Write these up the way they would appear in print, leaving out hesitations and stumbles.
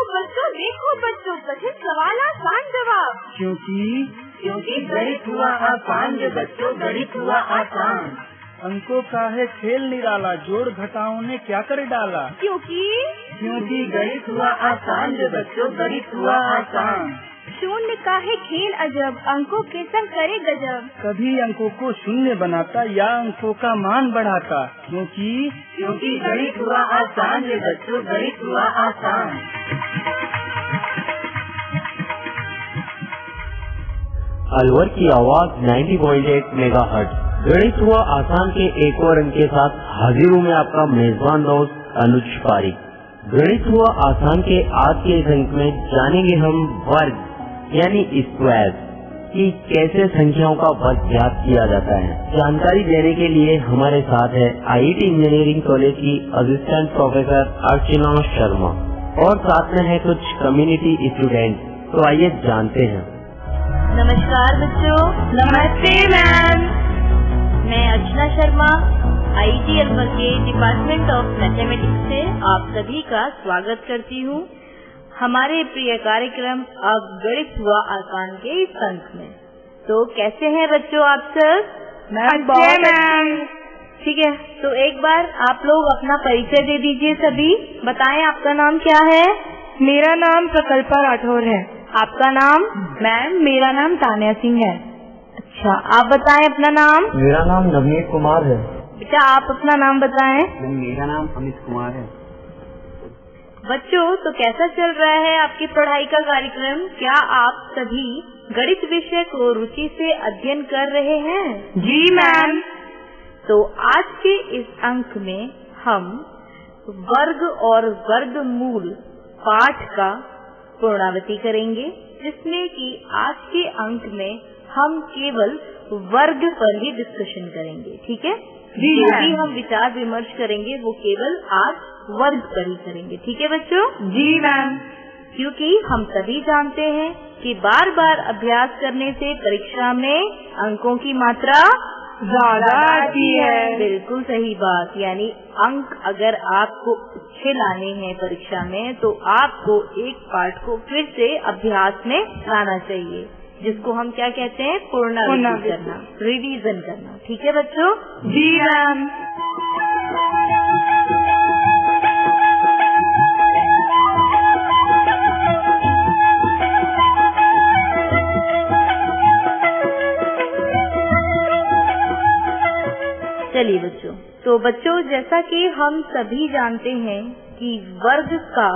देखो बच्चों, कठिन सवाल आसान जवाब। क्योंकि गणित हुआ आसान जो बच्चों, गणित हुआ आसान। अंकों का है खेल निराला, जोड़ घटाओं ने क्या कर डाला। क्योंकि गणित हुआ आसान जो बच्चों, गणित हुआ आसान। शून्य का है खेल अजब, अंकों के संग करे गजब। कभी अंकों को शून्य बनाता या अंकों का मान बढ़ाता। क्योंकि गणित हुआ आसान जो बच्चों, गणित हुआ आसान। अलवर की आवाज 90.8 मेगाहर्ट्ज। गणित हुआ आसान के एक और अंक के साथ हाजिर हूँ मैं आपका मेजबान दोस्त अनुज पारिक। गणित हुआ आसान के आज के इस अंक में जानेंगे हम वर्ग यानी स्क्वायर कि कैसे संख्याओं का वर्ग ज्ञात किया जाता है। जानकारी देने के लिए हमारे साथ है IIT इंजीनियरिंग कॉलेज की असिस्टेंट प्रोफेसर अर्चना शर्मा और साथ में है कुछ कम्युनिटी स्टूडेंट। तो आइए जानते हैं। नमस्कार बच्चों। नमस्ते मैम। मैं अर्चना शर्मा IIT अलवर के डिपार्टमेंट ऑफ मैथमेटिक्स से आप सभी का स्वागत करती हूँ हमारे प्रिय कार्यक्रम अब गणित हुआ आसान के इस अंक में। तो कैसे हैं बच्चों आप सब? मैम ठीक है, तो एक बार आप लोग अपना परिचय दे दीजिए सभी। बताएं आपका नाम क्या है? मेरा नाम प्रकल्पा राठौर है। आपका नाम? मैम मेरा नाम तान्या सिंह है। अच्छा, आप बताएं अपना नाम। मेरा नाम नवनीत कुमार है। बेटा आप अपना नाम बताएं। मेरा नाम अमित कुमार है। बच्चों, तो कैसा चल रहा है आपकी पढ़ाई का कार्यक्रम? क्या आप सभी गणित विषय को रुचि से अध्ययन कर रहे हैं? जी मैम। तो आज के इस अंक में हम वर्ग और वर्गमूल पाठ का पुनरावृत्ति करेंगे, जिसमें कि आज के अंक में हम केवल वर्ग पर ही डिस्कशन करेंगे। ठीक है? जो भी हम विचार विमर्श करेंगे वो केवल आज वर्ग पर ही करेंगे। ठीक है बच्चों? जी मैम। क्योंकि हम सभी जानते हैं कि बार बार अभ्यास करने से परीक्षा में अंकों की मात्रा ज्यादा आती है। बिल्कुल सही बात। यानी अंक अगर आपको अच्छे लाने हैं परीक्षा में तो आपको एक पाठ को फिर से अभ्यास में लाना चाहिए, जिसको हम क्या कहते हैं? पुनरावृत्ति करना, रिवीजन करना। ठीक है बच्चों? जी मैम। चलिए बच्चों, तो बच्चों जैसा कि हम सभी जानते हैं कि वर्ग का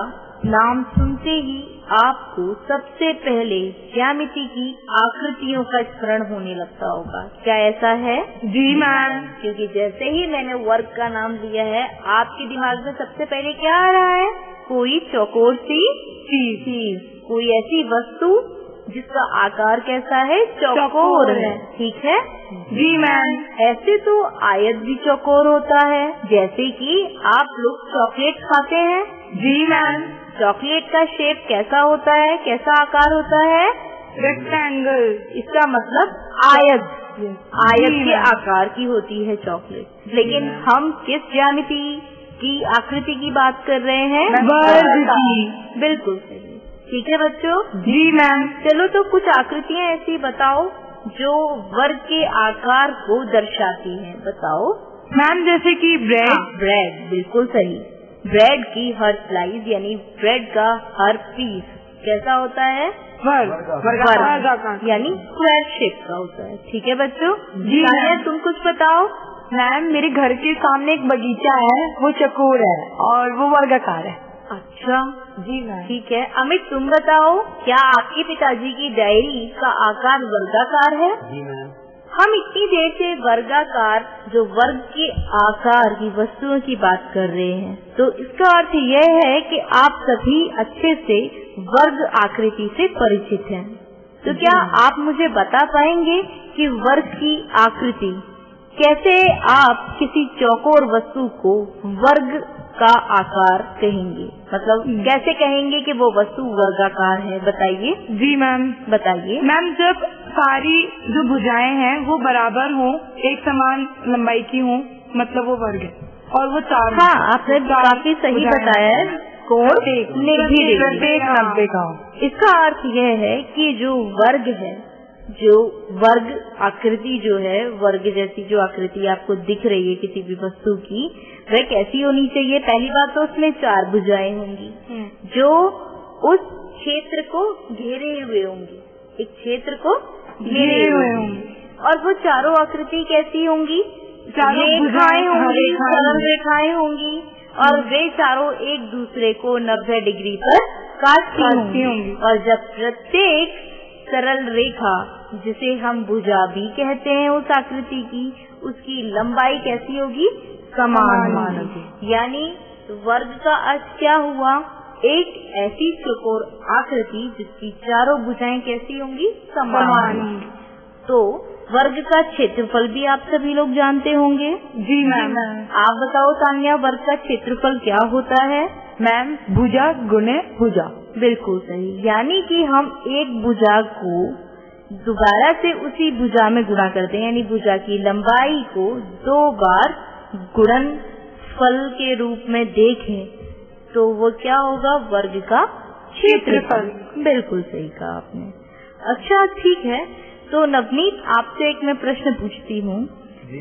नाम सुनते ही आपको सबसे पहले ज्यामिति की आकृतियों का स्मरण होने लगता होगा। क्या ऐसा है? जी मैम। क्योंकि जैसे ही मैंने वर्ग का नाम लिया है आपके दिमाग में सबसे पहले क्या आ रहा है? कोई चौकोर सी चीज, कोई ऐसी वस्तु जिसका आकार कैसा है? चौकोर है। ठीक है? जी मैम। ऐसे तो आयत भी चौकोर होता है, जैसे कि आप लोग चॉकलेट खाते हैं। जी मैम। चॉकलेट का शेप कैसा होता है? कैसा आकार होता है? रेक्टेंगल। इसका मतलब आयत। आयत के आकार की होती है चॉकलेट। लेकिन हम किस ज्यामिति की आकृति की बात कर रहे हैं? वर्ग की। बिल्कुल सही। ठीक है बच्चों? जी मैम। चलो तो कुछ आकृतियाँ ऐसी बताओ जो वर्ग के आकार को दर्शाती हैं। बताओ मैम। जैसे कि ब्रेड। ब्रेड, बिल्कुल सही। ब्रेड की हर स्लाइस यानी ब्रेड का हर पीस कैसा होता है? वर्ग यानी स्क्वायर शेप का होता है। ठीक है बच्चों? जी मैम। तुम कुछ बताओ। मैम मेरे घर के सामने एक बगीचा है, वो चकोर है और वो वर्गाकार है। अच्छा जी मैम। ठीक है। अमित तुम बताओ, क्या आपके पिताजी की डायरी का आकार वर्गाकार है? जी मैम। हम इतनी देर से वर्गाकार जो वर्ग के आकार की वस्तुओं की बात कर रहे हैं, तो इसका अर्थ यह है कि आप सभी अच्छे से वर्ग आकृति से परिचित हैं। तो क्या आप मुझे बता पाएंगे कि वर्ग की आकृति कैसे आप किसी चौकोर वस्तु को वर्ग का आकार कहेंगे? मतलब कैसे कहेंगे कि वो वस्तु वर्गाकार है? बताइए। जी मैम। बताइए। मैम जब सारी जो भुजाएं हैं वो बराबर हों, एक समान लंबाई की हों, मतलब वो वर्ग है। और वो चार। हाँ, आपने काफी सही बताया है। कोण प्रत्येक 90 का हो। इसका अर्थ यह है कि जो वर्ग है, जो वर्ग आकृति जो है, वर्ग जैसी जो आकृति आपको दिख रही है किसी भी वस्तु की, वह कैसी होनी चाहिए? पहली बात तो उसमें 4 भुजाएं होंगी जो उस क्षेत्र को घेरे हुए होंगी, एक क्षेत्र को घेरे हुए होंगी। और वो चारों आकृति कैसी होंगी? रेखाएं होंगी, सरल रेखाएं होंगी, और वे चारों एक दूसरे को 90 डिग्री पर काटती होंगी। और जब प्रत्येक सरल रेखा, जिसे हम भुजा भी कहते हैं उस आकृति की, उसकी लंबाई कैसी होगी? समान होगी। यानी वर्ग का अर्थ क्या हुआ? एक ऐसी चौकोर आकृति जिसकी चारों भुजाएं कैसी होंगी? समान होंगी। तो वर्ग का क्षेत्रफल भी आप सभी लोग जानते होंगे। जी मैम। आप बताओ तान्या, वर्ग का क्षेत्रफल क्या होता है? मैम भुजा गुणे भुजा। बिल्कुल सही। यानी कि हम एक भुजा को दोबारा से उसी भुजा में गुणा करते हैं, यानी भुजा की लंबाई को 2 बार गुणनफल के रूप में देखें तो वो क्या होगा? वर्ग का क्षेत्रफल। बिल्कुल सही कहा आपने। अच्छा ठीक है, तो नवनीत आपसे एक मैं प्रश्न पूछती हूँ,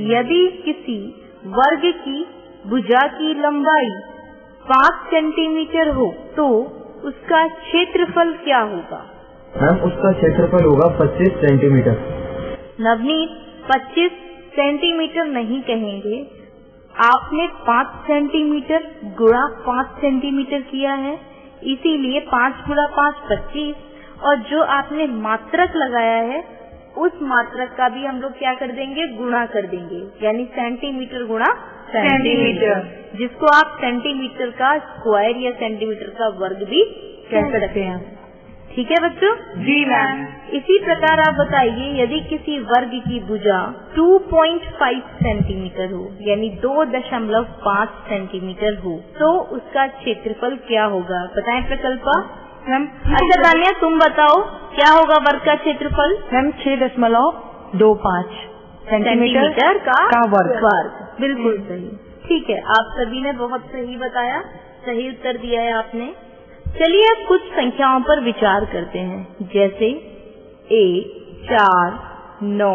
यदि किसी वर्ग की भुजा की लंबाई 5 सेंटीमीटर हो तो उसका क्षेत्रफल क्या होगा? मैम उसका क्षेत्रफल होगा 25 सेंटीमीटर। नवनीत 25 सेंटीमीटर नहीं कहेंगे, आपने 5 सेंटीमीटर गुणा 5 सेंटीमीटर किया है, इसीलिए 5 गुणा 5 25, और जो आपने मात्रक लगाया है उस मात्रक का भी हम लोग क्या कर देंगे? गुणा कर देंगे, यानी सेंटीमीटर गुणा सेंटीमीटर, जिसको आप सेंटीमीटर का स्क्वायर या सेंटीमीटर का वर्ग भी कह सकते हैं। ठीक है बच्चों? जी मैम। इसी प्रकार आप बताइए, यदि किसी वर्ग की भुजा 2.5 सेंटीमीटर हो, यानी 2.5 सेंटीमीटर हो, तो उसका क्षेत्रफल क्या होगा? बताएं प्रकल्पा। मैम अच्छा तान्या तुम बताओ, क्या होगा वर्ग का क्षेत्रफल? मैम 6.25 सेंटीमीटर का वर्ग। बिल्कुल सही। ठीक है, आप सभी ने बहुत सही बताया, सही उत्तर दिया है आपने। चलिए अब कुछ संख्याओं पर विचार करते हैं, जैसे 1, 4, 9,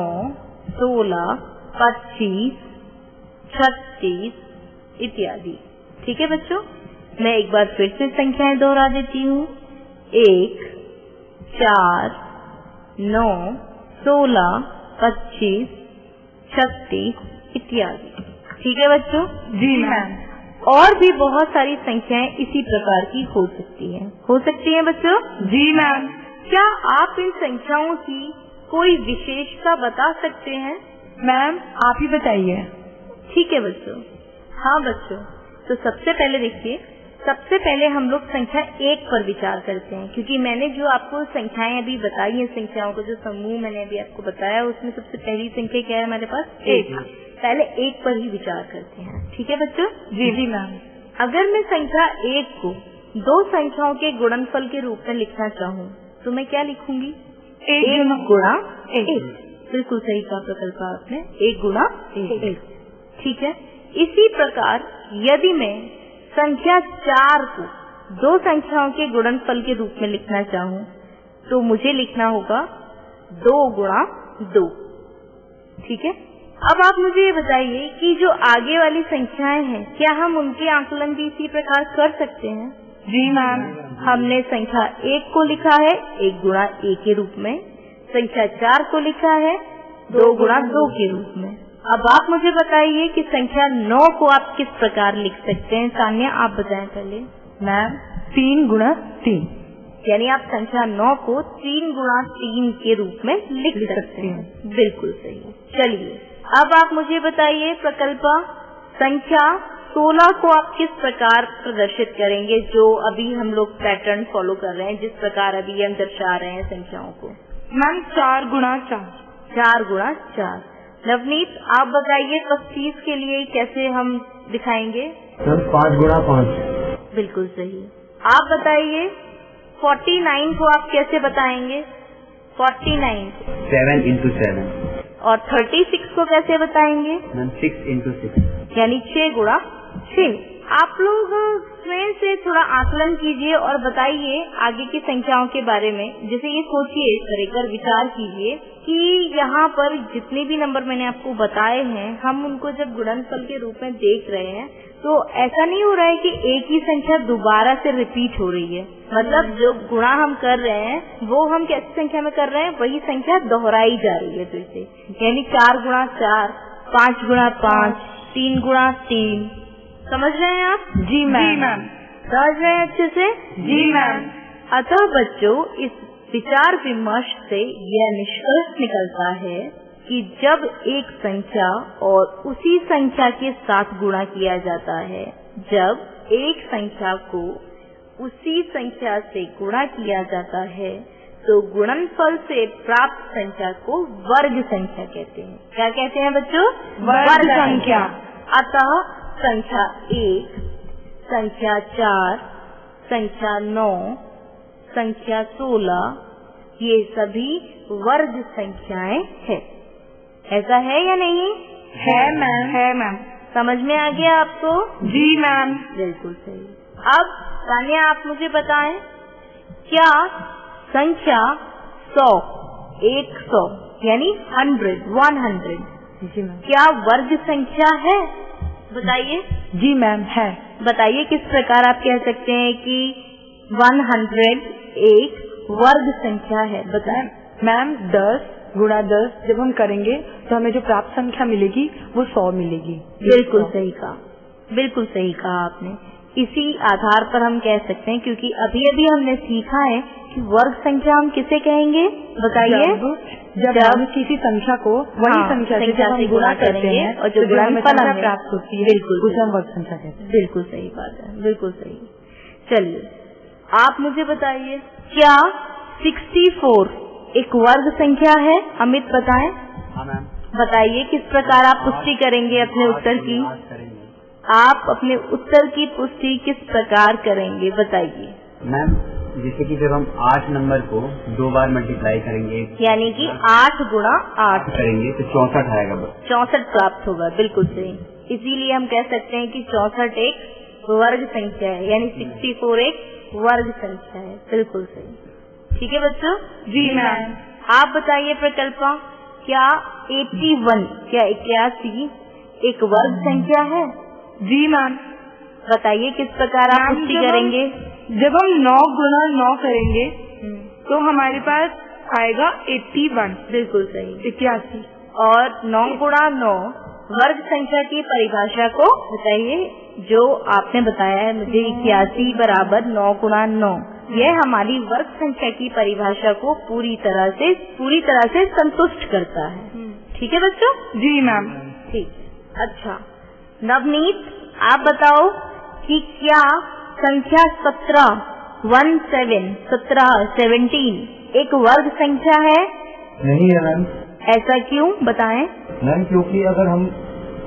16, 25, 36 इत्यादि। ठीक है बच्चों, मैं एक बार फिर से संख्याएं दोहरा देती हूँ। 1, 4, 9, 16, 25, 36 इत्यादि। ठीक है बच्चों? जी मैम। और भी बहुत सारी संख्याएं इसी प्रकार की हो सकती हैं बच्चों? जी मैम। क्या आप इन संख्याओं की कोई विशेषता बता सकते हैं? मैम आप ही बताइए। ठीक है बच्चों। हाँ बच्चों, तो सबसे पहले देखिए, सबसे पहले हम लोग संख्या 1 पर विचार करते हैं, क्योंकि मैंने जो आपको संख्याएं अभी बताई हैं, संख्याओं का जो समूह मैंने अभी आपको बताया, उसमें सबसे पहली संख्या क्या है हमारे पास? 1। पहले 1 पर ही विचार करते हैं। ठीक है बच्चों? जी मैम। अगर मैं संख्या 1 को 2 संख्याओं के गुणनफल के रूप में लिखना चाहूँ तो मैं क्या लिखूंगी? 1 गुणा 1। बिल्कुल सही कहा प्रकल्पा आपने, 1 गुणा 1। ठीक है, इसी प्रकार यदि मैं संख्या 4 को 2 संख्याओं के गुणनफल के रूप में लिखना चाहूँ तो मुझे लिखना होगा 2 गुणा 2। ठीक है, अब आप मुझे ये बताइए कि जो आगे वाली संख्याएं हैं, क्या हम उनके आकलन भी इसी प्रकार कर सकते हैं? जी मैम। हमने संख्या 1 को लिखा है 1 गुणा 1 के रूप में, संख्या 4 को लिखा है 2 गुणा 2 के रूप में। अब आप मुझे बताइए कि संख्या 9 को आप किस प्रकार लिख सकते हैं? तान्या आप बताएं पहले। मैम 3 गुणा 3, यानी आप संख्या 9 को 3 गुणा 3 के रूप में लिख सकते हैं। बिल्कुल सही। चलिए अब आप मुझे बताइए प्रकल्पा, संख्या 16 को आप किस प्रकार प्रदर्शित करेंगे, जो अभी हम लोग पैटर्न फॉलो कर रहे हैं, जिस प्रकार अभी हम दर्शा रहे हैं संख्याओं को? मैम 4 गुणा 4। 4 गुणा 4। नवनीत आप बताइए 25 के लिए कैसे हम दिखाएंगे? 5 गुणा 5। बिल्कुल सही। आप बताइए 49 को आप कैसे बताएंगे? 49 7 into 7। और 36 को कैसे बताएंगे? 6 into 6। यानी 6 गुणा 6। आप लोग स्वयं से थोड़ा आकलन कीजिए और बताइए आगे की संख्याओं के बारे में। जैसे ये सोचिए, इस तरह कर विचार कीजिए कि यहाँ पर जितने भी नंबर मैंने आपको बताए हैं, हम उनको जब गुणनफल के रूप में देख रहे हैं तो ऐसा नहीं हो रहा है कि एक ही संख्या दोबारा से रिपीट हो रही है। मतलब जो गुणा हम कर रहे हैं वो हम कैसी संख्या में कर रहे हैं, वही संख्या दोहराई जा रही है फिर से। यानी 4 गुणा 4, 5 गुणा 5, 3 गुणा 3। समझ रहे हैं आप? जी मैम। समझ रहे हैं अच्छे से? जी मैम। अतः बच्चों, इस विचार विमर्श से यह निष्कर्ष निकलता है कि जब एक संख्या और उसी संख्या के साथ गुणा किया जाता है, जब एक संख्या को उसी संख्या से गुणा किया जाता है, तो गुणनफल से प्राप्त संख्या को वर्ग संख्या कहते हैं। क्या कहते हैं बच्चों? वर्ग संख्या। अतः संख्या 1, संख्या 4, संख्या 9, संख्या 16, ये सभी वर्ग संख्याएं हैं। ऐसा है या नहीं? है मैम। है मैम। समझ में आ गया आपको? जी मैम। बिल्कुल सही। अब तान्या, आप मुझे बताएं, क्या संख्या 100, 100 यानी 100 जी मैम। क्या वर्ग संख्या है? बताइए। जी मैम, है। बताइए किस प्रकार आप कह सकते हैं कि 100 एक वर्ग संख्या है? बताएं। मैम 10 गुणा 10 जब हम करेंगे तो हमें जो प्राप्त संख्या मिलेगी वो 100 मिलेगी। बिल्कुल सही कहा, बिल्कुल सही कहा आपने। इसी आधार पर हम कह सकते हैं, क्योंकि अभी अभी हमने सीखा है कि वर्ग संख्या हम किसे कहेंगे? बताइए। जब हम किसी संख्या को वही संख्या से जब हम गुणा करते हैं और जो गुणनफल हमें प्राप्त होती है, बिल्कुल उसे हम वर्ग संख्या कहते हैं। बिल्कुल सही बात है, बिल्कुल सही। चलिए, आप मुझे बताइए, क्या 64 एक वर्ग संख्या है? अमित बताएं। हाँ मैम। बताइए किस प्रकार आप पुष्टि करेंगे अपने उत्तर की? आप अपने उत्तर की पुष्टि किस प्रकार करेंगे? बताइए मैम। जैसे कि जब हम 8 नंबर को 2 बार मल्टीप्लाई करेंगे, यानी कि 8 गुणा 8 करेंगे तो 64 आएगा। 64 प्राप्त होगा। बिल्कुल सही। इसीलिए हम कह सकते हैं कि 64 एक वर्ग संख्या है, यानी 64 एक वर्ग संख्या है। बिल्कुल सही। ठीक है बच्चों? जी मैम। आप बताइए प्रकल्पा, क्या 81 क्या 81 एक वर्ग संख्या है? जी मैम। बताइए किस प्रकार आप पुष्टि करेंगे? जब हम 9 गुणा 9 करेंगे तो हमारे पास आएगा 81। बिल्कुल सही, 81। और 9 गुणा 9 वर्ग संख्या की परिभाषा को बताइए, जो आपने बताया है मुझे 81 बराबर 9 गुणा 9। यह हमारी वर्ग संख्या की परिभाषा को पूरी तरह से संतुष्ट करता है। ठीक है बच्चों? जी मैम। ठीक। अच्छा नवनीत, आप बताओ कि क्या संख्या 17 एक वर्ग संख्या है? नहीं है मैम। ऐसा क्यों? बताएं। मैम क्योंकि अगर हम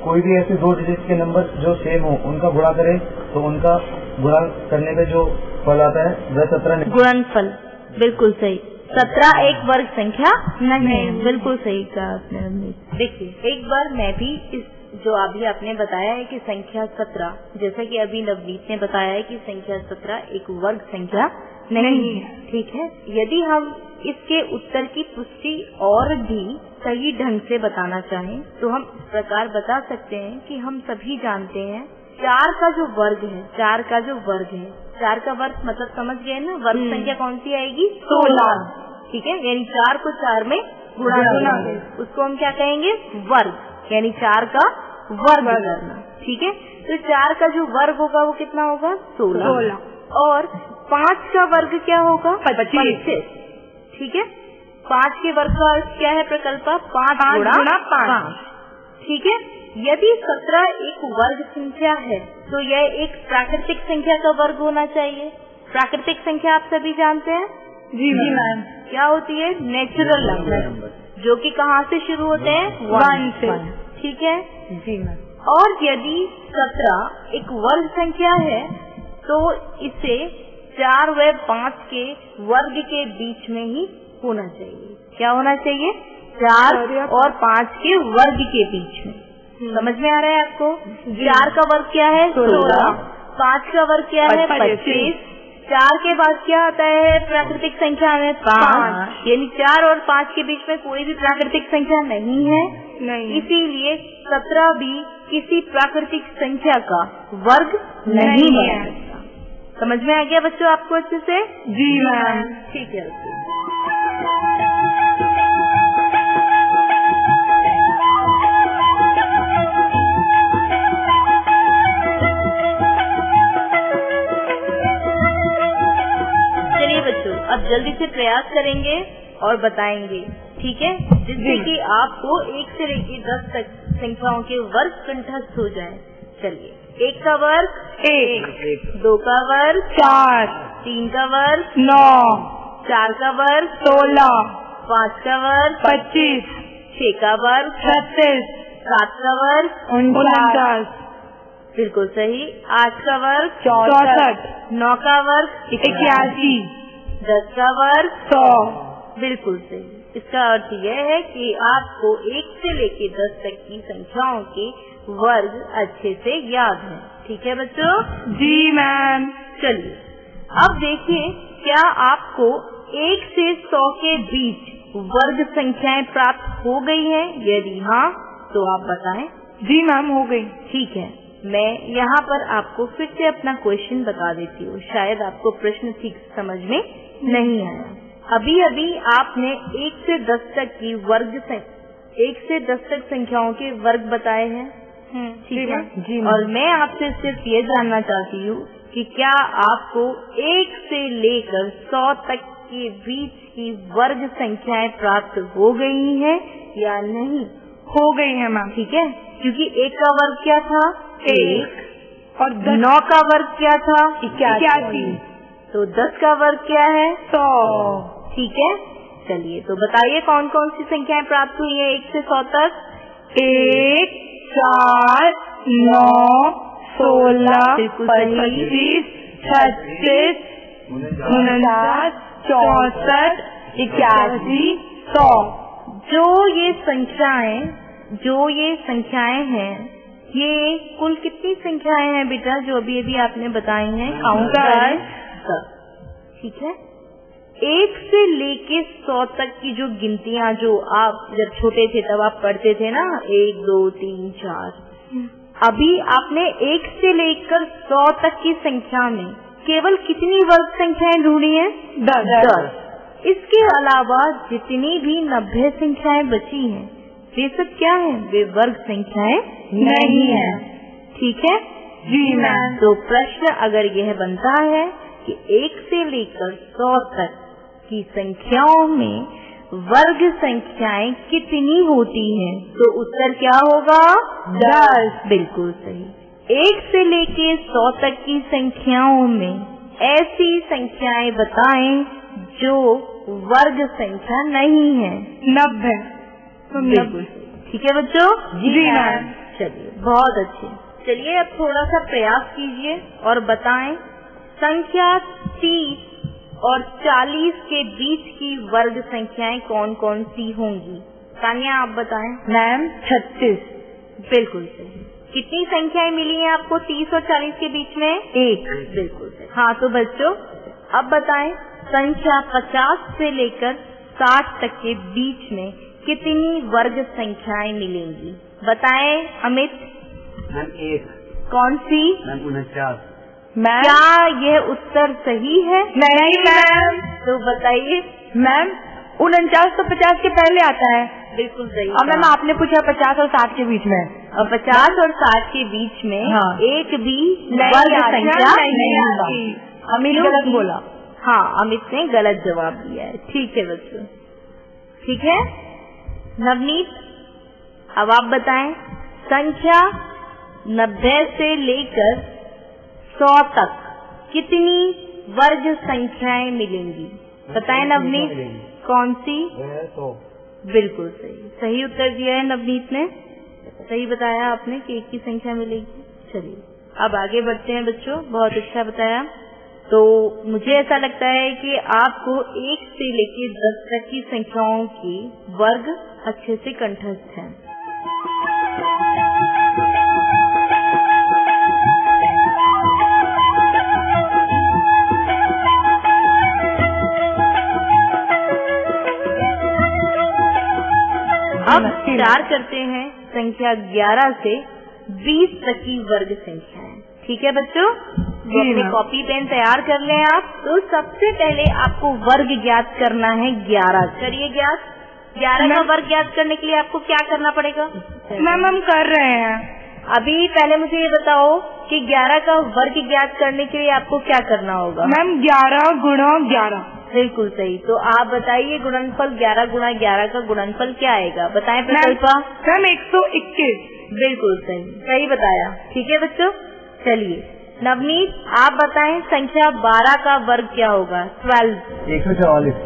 कोई भी ऐसे 2 डिजिट के नंबर जो सेम हो उनका गुणा करें तो उनका गुणा करने पे जो फल आता है वह 17 नहीं। गुणनफल। बिल्कुल सही। 17 एक वर्ग संख्या नहीं। बिल्कुल सही कहा आपने। देखिए, एक बार मैं भी इस जो अभी आपने बताया है कि संख्या 17, जैसा कि अभी नवनीत ने बताया है कि संख्या 17 एक वर्ग संख्या नहीं है। ठीक है। यदि हम इसके उत्तर की पुष्टि और भी सही ढंग से बताना चाहें तो हम इस प्रकार बता सकते हैं कि हम सभी जानते हैं 4 का जो वर्ग है, 4 का वर्ग मतलब समझ गए ना? वर्ग संख्या कौन सी आएगी? 16। ठीक है। यानी 4 को 4 में गुणा, उसको हम क्या कहेंगे? वर्ग। यानी 4 का वर्ग करना। ठीक है। तो 4 का जो वर्ग होगा वो कितना होगा? 16। और 5 का वर्ग क्या होगा? 25। ठीक है। 5 के वर्ग का अर्थ क्या है प्रकल्पा? 5 गुणा 5। ठीक है। यदि 17 एक वर्ग संख्या है तो यह एक प्राकृतिक संख्या का वर्ग होना चाहिए। प्राकृतिक संख्या आप सभी जानते हैं? जी मैम। क्या होती है? नेचुरल नंबर, जो कि कहाँ से शुरू होते हैं? 1 से। ठीक है। जी मैम। और यदि 17 एक वर्ग संख्या है तो इसे 4 व 5 के वर्ग के बीच में ही होना चाहिए। क्या होना चाहिए? 4 और 5 के वर्ग के बीच में। समझ में आ रहा है आपको? 4 का वर्ग क्या है? 16। 5 का वर्ग क्या है? 25। 4 के बाद क्या आता है प्राकृतिक संख्या में? 5। यानी 4 और 5 के बीच में कोई भी प्राकृतिक संख्या नहीं है। नहीं। इसीलिए 17 भी किसी प्राकृतिक संख्या का वर्ग नहीं है। समझ में आ गया बच्चों आपको अच्छे से? जी मैम। ठीक है। चलिए बच्चों, अब जल्दी से प्रयास करेंगे और बताएंगे, ठीक है, जिससे कि आपको 1 से लेकर 10 तक संख्याओं के वर्ग कंठस्थ हो जाए। चलिए, 1 का वर्ग 1, 2 का वर्ग 4, 3 का वर्ग 9, 4 का वर्ग 16, 5 का वर्ग 25, 6 का वर्ग 36, 7 का वर्ग 49, बिल्कुल सही, 8 का वर्ग 64, 9 का वर्ग 81, 10 का वर्ग 100। बिल्कुल सही। इसका अर्थ यह है कि आपको 1 से लेकर 10 तक की संख्याओं के वर्ग अच्छे से याद हैं। ठीक है बच्चों? जी मैम। चलिए, अब देखिए, क्या आपको 1 से 100 के बीच वर्ग संख्याएं प्राप्त हो गई हैं? यदि हाँ, तो आप बताएं। जी मैम, हो गई। ठीक है, मैं यहाँ पर आपको फिर से अपना क्वेश्चन बता देती हूँ, शायद आपको प्रश्न ठीक समझ में नहीं आया। अभी अभी आपने 1 से 10 तक की 1 से 10 तक संख्याओं के वर्ग बताए हैं, ठीक है? जी। और मैं आपसे सिर्फ ये जानना चाहती हूँ कि क्या आपको 1 से लेकर 100 तक के बीच की वर्ग संख्याएं प्राप्त हो गई हैं या नहीं? हो गई है मैम। ठीक है, क्योंकि 1 का वर्ग क्या था? 1। और 9 का वर्ग क्या था? 81। तो 10 का वर्ग क्या है? 100। ठीक है, चलिए, तो बताइए कौन कौन सी संख्याएं प्राप्त हुई है 1 से 100 तक? 1, 4, 9, 16, बिल्कुल सही। 25, 36, 49, 64, 81, 100। जो ये संख्याएं हैं, ये कुल कितनी संख्याएं हैं बेटा जो अभी अभी आपने बताई हैं? काउंट करें। ठीक है, 1 से लेके 100 तक की जो गिनतियां, जो आप जब छोटे थे तब आप पढ़ते थे ना, 1, 2, 3, 4, अभी आपने 1 से लेकर 100 तक की संख्या में केवल कितनी वर्ग संख्याएं ढूंढी हैं? 10। इसके अलावा जितनी भी 90 संख्याएं बची हैं, वे सब क्या हैं? वे वर्ग संख्याएं नहीं है। ठीक है? जी मैम। तो प्रश्न अगर यह बनता है कि 1 से लेकर 100 तक की संख्याओं में वर्ग संख्याएं कितनी होती हैं, तो उत्तर क्या होगा? 10। बिल्कुल सही। 1 से लेकर 100 तक की संख्याओं में ऐसी संख्याएं बताएं जो वर्ग संख्या नहीं है। 90। बिल्कुल। ठीक है बच्चों? जी मैम। चलिए, बहुत अच्छे। चलिए, अब थोड़ा सा प्रयास कीजिए और बताएं संख्या 30 और 40 के बीच की वर्ग संख्याएं कौन कौन सी होंगी? तानिया, आप बताएं। मैम, 36। बिल्कुल सही। कितनी संख्याएं मिली हैं आपको 30 और 40 के बीच में? 1। बिल्कुल सही। हाँ, तो बच्चों अब बताएं संख्या 50 से लेकर 60 तक के बीच में कितनी वर्ग संख्याएं मिलेंगी? बताएं अमित। मैम 1। कौन सी? मैम 49। मैम, क्या यह उत्तर सही है? नहीं मैम। तो बताइए। मैम, 49 तो 50 के पहले आता है। बिल्कुल सही। और मैम आपने पूछा 50 और 60 के बीच में। और 50 और 60 के बीच में हाँ। एक भी वर्ग संख्या नहीं आती। अमित क्योंकि- गलत बोला। हाँ, अमित ने गलत जवाब दिया है। ठीक है बच्चों, ठीक है। नवनीत, अब आप बताएं संख्या 90 से लेकर 100 तक कितनी वर्ग संख्याएं मिलेंगी? बताएं नवनीत, कौन सी? 100। बिल्कुल सही। सही उत्तर दिया है नवनीत ने। सही बताया आपने कि 1 की संख्या मिलेगी। चलिए, अब आगे बढ़ते हैं बच्चों। बहुत अच्छा बताया। तो मुझे ऐसा लगता है कि आपको 1 से लेकर 10 तक की संख्याओं के वर्ग अच्छे से कंठस्थ हैं। तैयार करते हैं संख्या 11 से 20 तक की वर्ग संख्याएं। ठीक है बच्चों, तो अपने कॉपी पेन तैयार कर लें आप। तो सबसे पहले आपको वर्ग ज्ञात करना है 11। करिए ज्ञात। 11 का वर्ग ज्ञात करने के लिए आपको क्या करना पड़ेगा? मैम हम कर रहे हैं अभी। पहले मुझे ये बताओ कि 11 का वर्ग ज्ञात करने के लिए आपको क्या करना होगा? मैम 11 गुणा 11। बिल्कुल सही। तो आप बताइए गुणनफल 11 गुणा 11 का गुणनफल क्या आएगा? बताएं प्रकल्पा। मैम 121। बिल्कुल सही, सही बताया। ठीक है बच्चों, चलिए नवनीत आप बताएं संख्या 12 का वर्ग क्या होगा? 12। 144।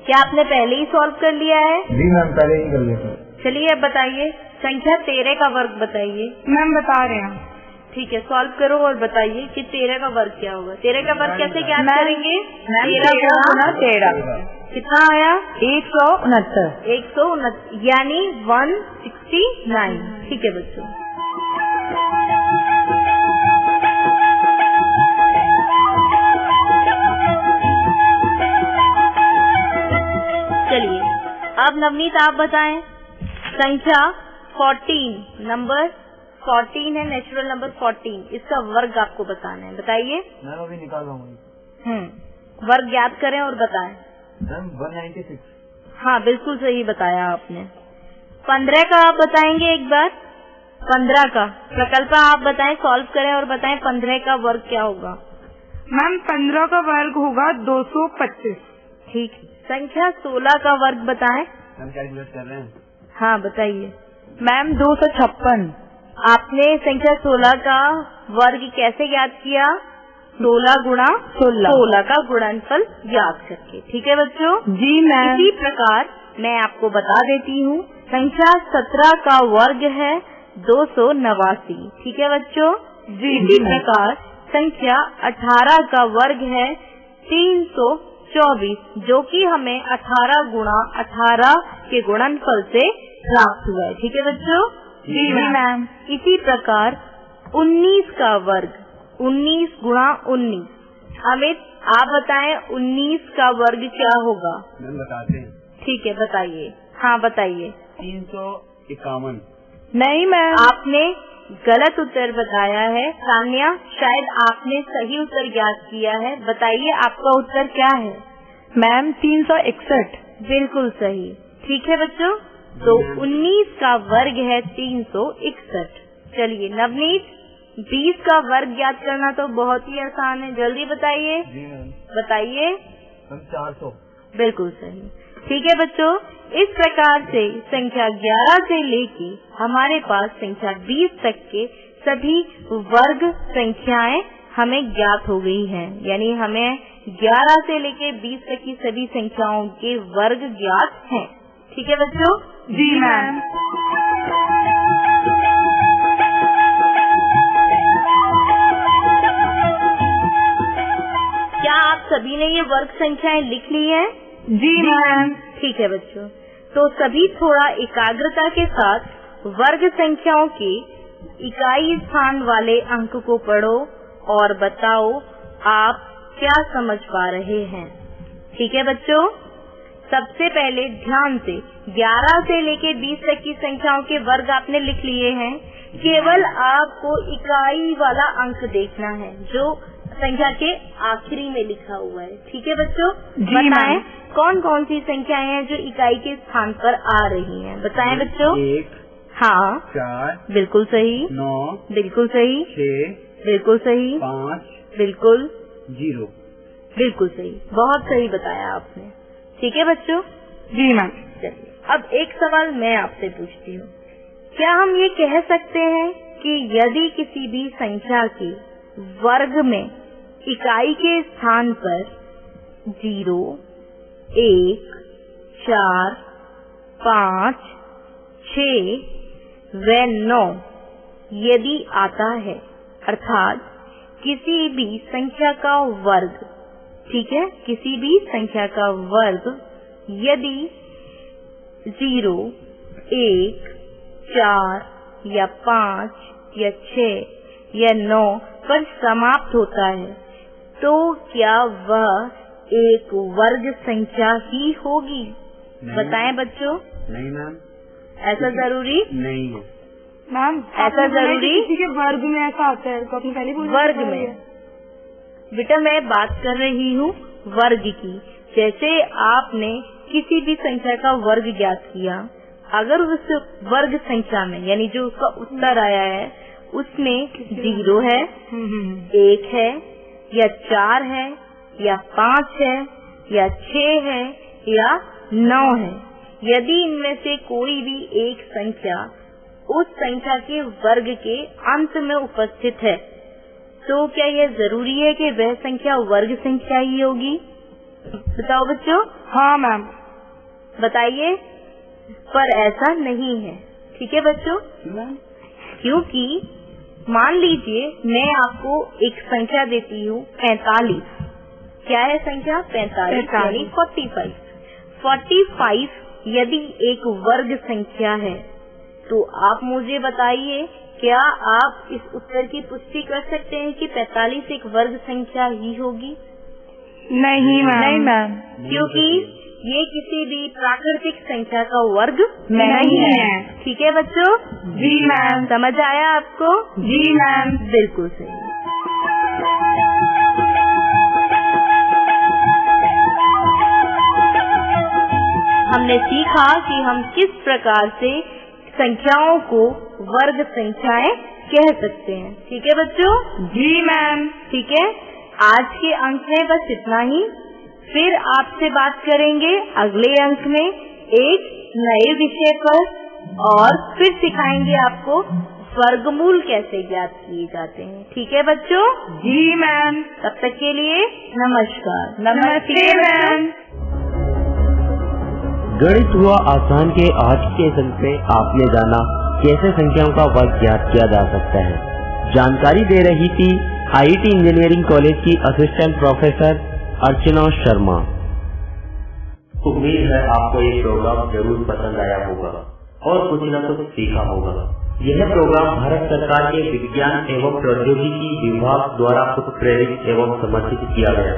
क्या आपने पहले ही सॉल्व कर लिया है? जी मैम, पहले ही कर लिया। चलिए अब बताइए संख्या 13 का वर्ग बताइए। मैम बता रहे हैं। ठीक है, सॉल्व करो और बताइए कि 13 का वर्ग क्या होगा। 13 का वर्ग कैसे ज्ञात करेंगे? 13 गुणा 13 कितना आया? 169। 169 यानी 169। ठीक है बच्चों, चलिए अब नवनीत आप बताएं संख्या 14 नंबर 14 है, नेचुरल नंबर 14, इसका वर्ग आपको बताना है। बताइए। मैं अभी निकाल रहा हूँ। वर्ग ज्ञात करें और बताएं। मैम 196। हाँ बिल्कुल सही बताया आपने। 15 का आप बताएंगे एक बार? 15 का प्रकल्पा आप बताएं, सॉल्व करें और बताएं 15 का वर्ग क्या होगा? मैम 15 का वर्ग होगा 225। ठीक। संख्या 16 का वर्ग बताएं। हम कैलकुलेट कर रहे हैं। हाँ बताइए। मैम 256। आपने संख्या 16 का वर्ग कैसे ज्ञात किया? 16 गुणा 16 का गुणनफल याद करके। ठीक है बच्चों? जी मैम। इसी प्रकार मैं आपको बता देती हूँ संख्या 17 का वर्ग है 289। ठीक है बच्चों? जी। इसी प्रकार संख्या 18 का वर्ग है 324, जो कि हमें 18 गुणा 18 के गुणनफल से प्राप्त हुआ है। ठीक है बच्चों? जी मैम। इसी प्रकार 19 का वर्ग 19 गुणा 19। अमित आप बताएं 19 का वर्ग क्या होगा? मैम बताते हैं। ठीक है बताइए। हाँ बताइए। 351। नहीं मैम, आपने गलत उत्तर बताया है। सान्या शायद आपने सही उत्तर ज्ञात किया है। बताइए आपका उत्तर क्या है? मैम 361। बिल्कुल सही। ठीक है बच्चों, तो 19 का वर्ग है 361। चलिए नवनीत 20 का वर्ग ज्ञात करना तो बहुत ही आसान है, जल्दी बताइए। जी मैम। बताइए। हम 400। बिल्कुल सही। ठीक है बच्चों, इस प्रकार से संख्या 11 से लेके हमारे पास संख्या 20 तक के सभी वर्ग संख्याएं हमें ज्ञात हो गई हैं। यानी हमें 11 से लेके 20 तक की सभी संख्याओं के वर्ग ज्ञात हैं। ठीक है बच्चों? जी मैम। क्या आप सभी ने ये वर्ग संख्याएं लिख ली हैं? जी मैम। ठीक है बच्चों, तो सभी थोड़ा एकाग्रता के साथ वर्ग संख्याओं के इकाई स्थान वाले अंक को पढ़ो और बताओ आप क्या समझ पा रहे हैं। ठीक है बच्चों, सबसे पहले ध्यान से 11 से लेके 20 तक की संख्याओं के वर्ग आपने लिख लिए हैं। केवल आपको इकाई वाला अंक देखना है जो संख्या के आखिरी में लिखा हुआ है। ठीक है बच्चों? बताएं कौन कौन सी संख्याएं हैं जो इकाई के स्थान पर आ रही हैं? बताएं बच्चों। 1, हाँ 4, बिल्कुल सही, 9, बिल्कुल सही, 6, बिल्कुल सही, 5, बिल्कुल 0। बिल्कुल सही, बहुत सही बताया आपने। ठीक है बच्चों? जी मैम। चलिए अब एक सवाल मैं आपसे पूछती हूँ। क्या हम ये कह सकते हैं कि यदि किसी भी संख्या के वर्ग में इकाई के स्थान पर 0, 1, 4, 5, 6 व 9 यदि आता है, अर्थात किसी भी संख्या का वर्ग, ठीक है, किसी भी संख्या का वर्ग यदि 0, 1, 4 या 5 या 6 या 9 पर समाप्त होता है, तो क्या वह एक वर्ग संख्या ही होगी? बताएं बच्चों। नहीं मैम। ऐसा जरूरी नहीं है मैम ऐसा जरूरी किसी के वर्ग में ऐसा होता है, तो आपने पहले बोला वर्ग में। बेटा मैं बात कर रही हूँ वर्ग की। जैसे आपने किसी भी संख्या का वर्ग ज्ञात किया, अगर उस वर्ग संख्या में यानी जो उसका उत्तर आया है उसमें 0 है, 1 है या 4 है या 5 है या 6 है या 9 है, यदि इनमें से कोई भी एक संख्या उस संख्या के वर्ग के अंत में उपस्थित है, तो क्या यह जरूरी है कि वह संख्या वर्ग संख्या ही होगी? बताओ बच्चों। हाँ मैम। बताइए। पर ऐसा नहीं है, ठीक है बच्चों। क्योंकि मान लीजिए मैं आपको एक संख्या देती हूँ 45। क्या है संख्या? 45 यानी 45 यदि एक वर्ग संख्या है, तो आप मुझे बताइए क्या आप इस उत्तर की पुष्टि कर सकते हैं कि 45 एक वर्ग संख्या ही होगी? नहीं मैम। क्योंकि ये किसी भी प्राकृतिक संख्या का वर्ग नहीं है। ठीक है बच्चों? जी मैम। समझ आया आपको? जी मैम। बिल्कुल सही। हमने सीखा कि हम किस प्रकार से संख्याओं को वर्ग संख्याएं कह सकते हैं। ठीक है बच्चों? जी मैम। ठीक है, आज के अंक में बस इतना ही। फिर आपसे बात करेंगे अगले अंक में एक नए विषय पर, और फिर सिखाएंगे आपको वर्गमूल कैसे ज्ञात किए जाते हैं। ठीक है बच्चों? जी मैम। तब तक के लिए नमस्कार। नमस्ते मैम। गणित हुआ आसान के आज के संग में आपने जाना कैसे संख्याओं का वर्ग ज्ञात किया जा सकता है। जानकारी दे रही थी आईआईटी इंजीनियरिंग कॉलेज की असिस्टेंट प्रोफेसर अर्चना शर्मा। उम्मीद है आपको ये प्रोग्राम जरूर पसंद आया होगा और कुछ न कुछ सीखा होगा। यह प्रोग्राम भारत सरकार के विज्ञान एवं प्रौद्योगिकी विभाग द्वारा खुद प्रेरित एवं समर्थित किया गया।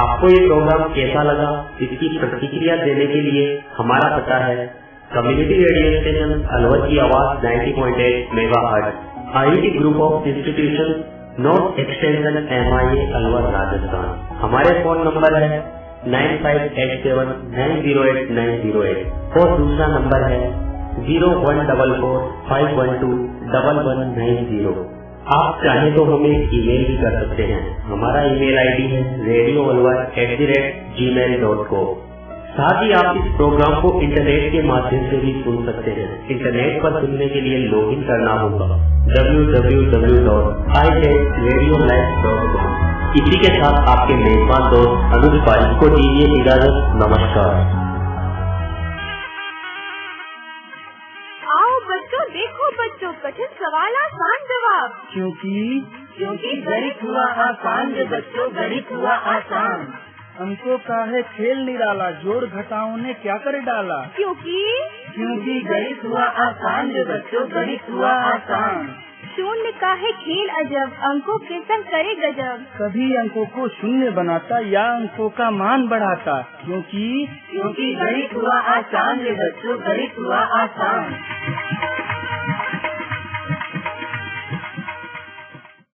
आपको ये प्रोग्राम कैसा लगा, इसकी प्रतिक्रिया देने के लिए हमारा पता है कम्युनिटी रेडियो स्टेशन अलवर की आवाज 90.8 megahertz, IIT group of institution, north extension MIA Alwar Rajasthan. हमारे फोन नंबर है 9587908908 और दूसरा नंबर है 014451211190। आप चाहें तो हमें ईमेल भी कर सकते हैं। हमारा ईमेल आईडी है radioalwar@gmail.com। साथ ही आप इस प्रोग्राम को इंटरनेट के माध्यम से भी सुन सकते हैं। इंटरनेट पर सुनने के लिए लॉगिन करना होगा www.ijetradiolive.com। इसी के साथ आपके मेजबान दोस्त अनुज पारिक को दीजिए इजाजत। नमस्कार। आओ बच्चों, देखो बच्चों, कठिन सवाल आसान जवाब। क्योंकि गणित हुआ आसान जो बच्चों, गणित हुआ आसान। हमको काहे खेल निराला, जोड़ घटाओं ने क्या कर डाला। क्योंकि गणित हुआ आसान जो बच्चों, गणित हुआ आसान। शून्य का है खेल अजब, अंकों के संग करे गजब। सभी अंकों को शून्य बनाता या अंकों का मान बढ़ाता। क्योंकि गणित हुआ आसान जो बच्चों, गणित हुआ आसान।